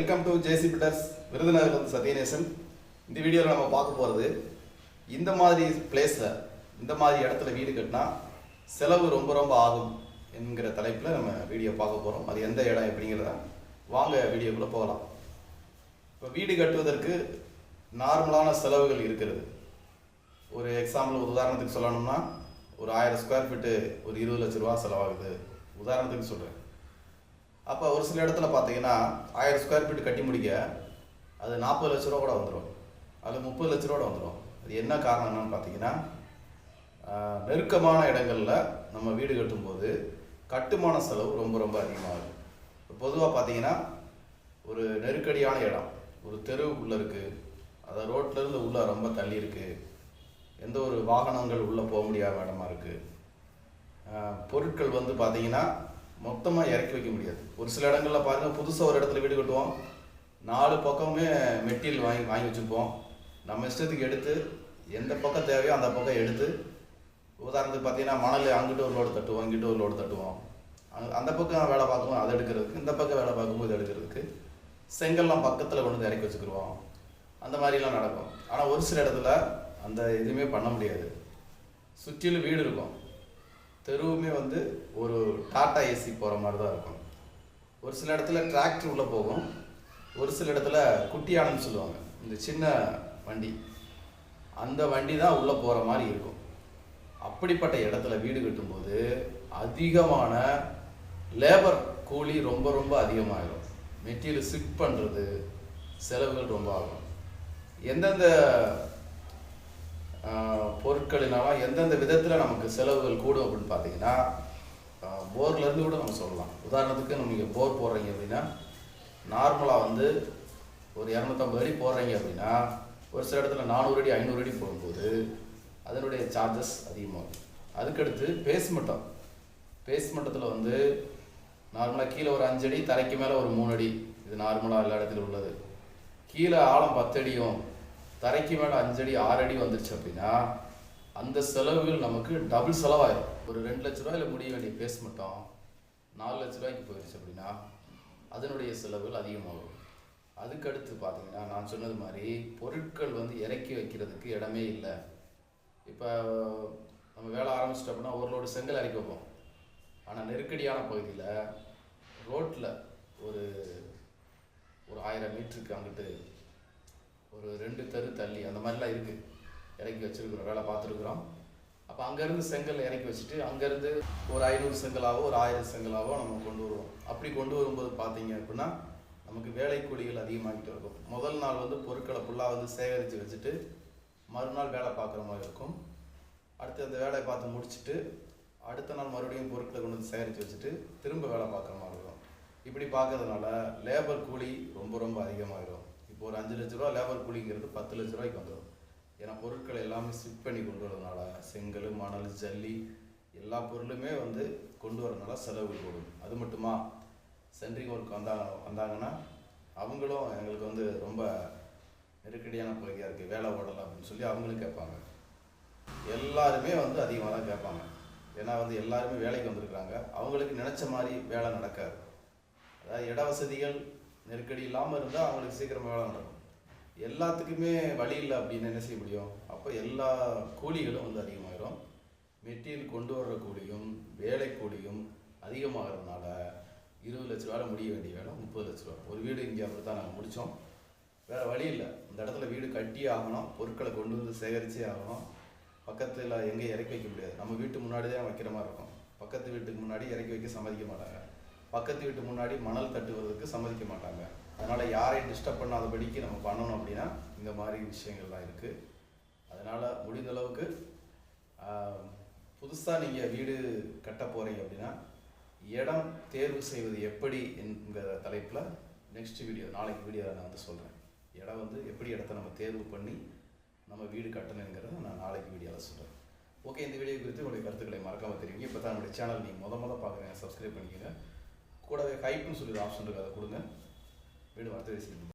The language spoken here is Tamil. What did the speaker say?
Welcome to JC builders Virudhunagar Sathyanesan. இந்த வீடியோவில் நம்ம பார்க்க போகிறது இந்த மாதிரி பிளேஸில் இந்த மாதிரி இடத்துல வீடு கட்டினா செலவு ரொம்ப ரொம்ப ஆகும் என்கிற தலைப்பில் நம்ம வீடியோ பார்க்க போகிறோம். அது எந்த இடம் எப்படிங்கிறத வாங்க வீடியோக்குள்ளே போகலாம். இப்போ வீடு கட்டுவதற்கு நார்மலான செலவுகள் இருக்கிறது. ஒரு எக்ஸாம்பிள் உதாரணத்துக்கு சொல்லணும்னா ஒரு 1000 ஸ்கொயர் ஃபீட்டு ஒரு 20 லட்ச ரூபா செலவாகுது உதாரணத்துக்கு சொல்கிறேன். அப்போ ஒரு சில இடத்துல பார்த்தீங்கன்னா 1000 ஸ்கொயர் ஃபீட் கட்டி முடிக்க அது 40 லட்ச ரூபா கூட வந்துடும், அது 30 லட்ச ரூபா வந்துடும். அது என்ன காரணம் என்னன்னு பார்த்தீங்கன்னா, நெருக்கமான இடங்களில் நம்ம வீடு கட்டும்போது கட்டுமான செலவு ரொம்ப ரொம்ப அதிகமாகுது. பொதுவாக பார்த்தீங்கன்னா ஒரு நெருக்கடியான இடம், ஒரு தெருவுக்குள்ளே இருக்குது, அதாவது ரோட்லேருந்து உள்ளே ரொம்ப தள்ளி இருக்குது, எந்த ஒரு வாகனங்கள் உள்ளே போக முடியாத இடமா இருக்குது, பொருட்கள் வந்து பார்த்தீங்கன்னா மொத்தமாக இறக்கி வைக்க முடியாது. ஒரு சில இடங்களில் பாருங்கள், புதுசாக ஒரு இடத்துல வீடு கட்டுவோம், 4 பக்கமே மெட்டீரியல் வாங்கி வச்சுப்போம். நம்ம இஷ்டத்துக்கு எடுத்து எந்த பக்கம் தேவையோ அந்த பக்கம் எடுத்து, உதாரணத்துக்கு பார்த்தீங்கன்னா மணல் அங்கிட்டு ஒரு லோடு தட்டுவோம், இங்கிட்டு ஒரு லோடு தட்டுவோம், அந்த பக்கம் வேலை பார்க்கும்போது அதை எடுக்கிறதுக்கு, இந்த பக்கம் வேலை பார்க்கும்போது இதை எடுக்கிறதுக்கு செங்கல்லாம் பக்கத்தில் கொண்டு வந்து இறக்கி வச்சுக்கிடுவோம். அந்த மாதிரிலாம் நடக்கும். ஆனால் ஒரு சில இடத்துல அந்த எதுவுமே பண்ண முடியாது. சுற்றிலும் வீடு இருக்கும், தெருவுமே வந்து ஒரு டாடா ஏசி போகிற மாதிரி தான் இருக்கும். ஒரு சில இடத்துல டிராக்டர் உள்ளே போகும், ஒரு சில இடத்துல குட்டியானன்னு சொல்லுவாங்க, இந்த சின்ன வண்டி, அந்த வண்டி தான் உள்ளே போகிற மாதிரி இருக்கும். அப்படிப்பட்ட இடத்துல வீடு கட்டும்போது அதிகமான லேபர் கூலி ரொம்ப ரொம்ப அதிகமாகிடும். மெட்டீரியல் ஷிஃப்ட் பண்ணுறது செலவுகள் ரொம்ப ஆகும். எந்தெந்த பொருட்களினாலும் எந்தெந்த விதத்தில் நமக்கு செலவுகள் கூடும் அப்படின்னு பார்த்தீங்கன்னா, போர்லேருந்து கூட நம்ம சொல்லலாம். உதாரணத்துக்கு நம்ம இங்கே போர் போடுறீங்க அப்படின்னா, நார்மலாக வந்து ஒரு 250 அடி போடுறீங்க அப்படின்னா, ஒரு சில இடத்துல 400 அடி 500 அடி போடும்போது அதனுடைய சார்ஜஸ் அதிகமாகும். அதுக்கடுத்து பேஸ்மெண்டத்தில் வந்து நார்மலாக கீழே ஒரு 5 அடி, தரைக்கு மேலே ஒரு 3 அடி, இது நார்மலாக எல்லா இடத்துலையும் உள்ளது. கீழே ஆழம் 10 அடியும் தரைக்கு மேலே 5 அடி 6 அடி வந்துருச்சு அப்படின்னா அந்த செலவுகள் நமக்கு டபுள் செலவாயிடும். ஒரு 2 லட்ச ரூபாயில் முடிய வேண்டிய பேஸ்மெண்ட்டும் 4 லட்ச ரூபாய்க்கு போயிடுச்சு அப்படின்னா அதனுடைய செலவுகள் அதிகமாகும். அதுக்கடுத்து பார்த்தீங்கன்னா, நான் சொன்னது மாதிரி பொருட்கள் வந்து இறக்கி வைக்கிறதுக்கு இடமே இல்லை. இப்போ நம்ம வேலை ஆரம்பிச்சிட்டோம் அப்படின்னா ஒரு லோடு செங்கல் இறக்கி வைப்போம். ஆனால் நெருக்கடியான பகுதியில் ரோட்டில் ஒரு 1000 மீட்டருக்கு அங்கிட்டு ஒரு 2 தெரு தள்ளி அந்த மாதிரிலாம் இருக்குது, இறக்கி வச்சுருக்குறோம், வேலை பார்த்துருக்குறோம். அப்போ அங்கேருந்து செங்கல் இறக்கி வச்சுட்டு அங்கேருந்து ஒரு 500 செங்கலாவோ ஒரு 1000 செங்கலாவோ நம்ம கொண்டு வருவோம். அப்படி கொண்டு வரும்போது பார்த்தீங்க அப்படின்னா நமக்கு வேலை கூலிகள் அதிகமாகிட்டு இருக்கும். முதல் நாள் வந்து பொருட்களை ஃபுல்லாக வந்து சேகரித்து வச்சுட்டு மறுநாள் வேலை பார்க்குற மாதிரி இருக்கும். அடுத்து அந்த வேலையை பார்த்து முடிச்சுட்டு அடுத்த நாள் மறுபடியும் பொருட்களை கொண்டு வந்து சேகரித்து வச்சுட்டு திரும்ப வேலை பார்க்குற மாதிரி இருக்கும். இப்படி பார்க்கறதுனால லேபர் கூலி ரொம்ப ரொம்ப அதிகமாகிடும். இப்போ ஒரு 5 லட்ச ரூபா லேபர் கூலிங்கிறது 10 லட்ச ரூபாய்க்கு வந்துடும். ஏன்னா பொருட்கள் எல்லாமே ஷிஃப்ட் பண்ணி கொண்டு வரதுனால செங்கல், மணல், ஜல்லி எல்லா பொருளுமே வந்து கொண்டு வரதுனால செலவு கூடும். அது மட்டுமா, சென்ட்ரிங் ஒர்க் வந்தாங்கன்னா அவங்களும் எங்களுக்கு வந்து ரொம்ப நெருக்கடியான பகுதியாக இருக்குது, வேலை ஓடலாம் அப்படின்னு சொல்லி அவங்களும் கேட்பாங்க. எல்லாருமே வந்து அதிகமாக தான் கேட்பாங்க. ஏன்னா வந்து எல்லாருமே வேலைக்கு வந்திருக்கிறாங்க, அவங்களுக்கு நினச்ச மாதிரி வேலை நடக்காது. அதாவது இட வசதிகள் நெருக்கடி இல்லாமல் இருந்தால் அவங்களுக்கு சீக்கிரமாக வேலை நடக்கும். எல்லாத்துக்குமே வழி இல்லை அப்படின்னு என்ன செய்ய முடியும்? அப்போ எல்லா கூலிகளும் வந்து அதிகமாகிடும். மெட்டீரியல் கொண்டு வர்ற கூலியும் வேலை கூலியும் அதிகமாகிறதுனால 20 லட்ச ரூபாயில் முடிய வேண்டிய வேலை 30 லட்ச ரூபா. ஒரு வீடு இங்கே அப்படி தான் நாங்கள் முடித்தோம். வேறு வழி இல்லை, இந்த இடத்துல வீடு கட்டி ஆகணும், பொருட்களை கொண்டு வந்து சேகரித்தே ஆகணும். பக்கத்தில் எங்கேயும் இறக்கி வைக்க முடியாது, நம்ம வீட்டு முன்னாடி தான் வைக்கிற மாதிரி இருக்கும். பக்கத்து வீட்டுக்கு முன்னாடி இறக்கி வைக்க சம்மதிக்க மாட்டாங்க, பக்கத்து வீட்டு முன்னாடி மணல் தட்டுவதற்கு சம்மதிக்க மாட்டாங்க. அதனால் யாரையும் டிஸ்டர்ப் பண்ணாதபடிக்கு நம்ம பண்ணணும் அப்படின்னா இந்த மாதிரி விஷயங்கள்லாம் இருக்குது. அதனால் முடிந்த அளவுக்கு புதுசாக நீங்கள் வீடு கட்ட போகிறீங்க அப்படின்னா இடம் தேர்வு செய்வது எப்படி என்கிற தலைப்பில் நெக்ஸ்ட் வீடியோ, நாளைக்கு வீடியோவில் நான் வந்து சொல்கிறேன். இடம் வந்து எப்படி இடத்த நம்ம தேர்வு பண்ணி நம்ம வீடு கட்டணுங்கிறத நான் நாளைக்கு வீடியோவில் சொல்கிறேன். ஓகே, இந்த வீடியோ குறித்து உங்களுடைய கருத்துக்களை மறக்காமல் தெரிவிங்க. இப்போ தான் நம்மளுடைய சேனல் நீங்கள் முத பார்க்குறீங்க, சப்ஸ்கிரைப் பண்ணிக்கோங்க. கூடவே ஹைப்னு சொல்லி ஆப்ஷன் இருக்குது, அதை கொடுங்க. வீடு வார்த்தை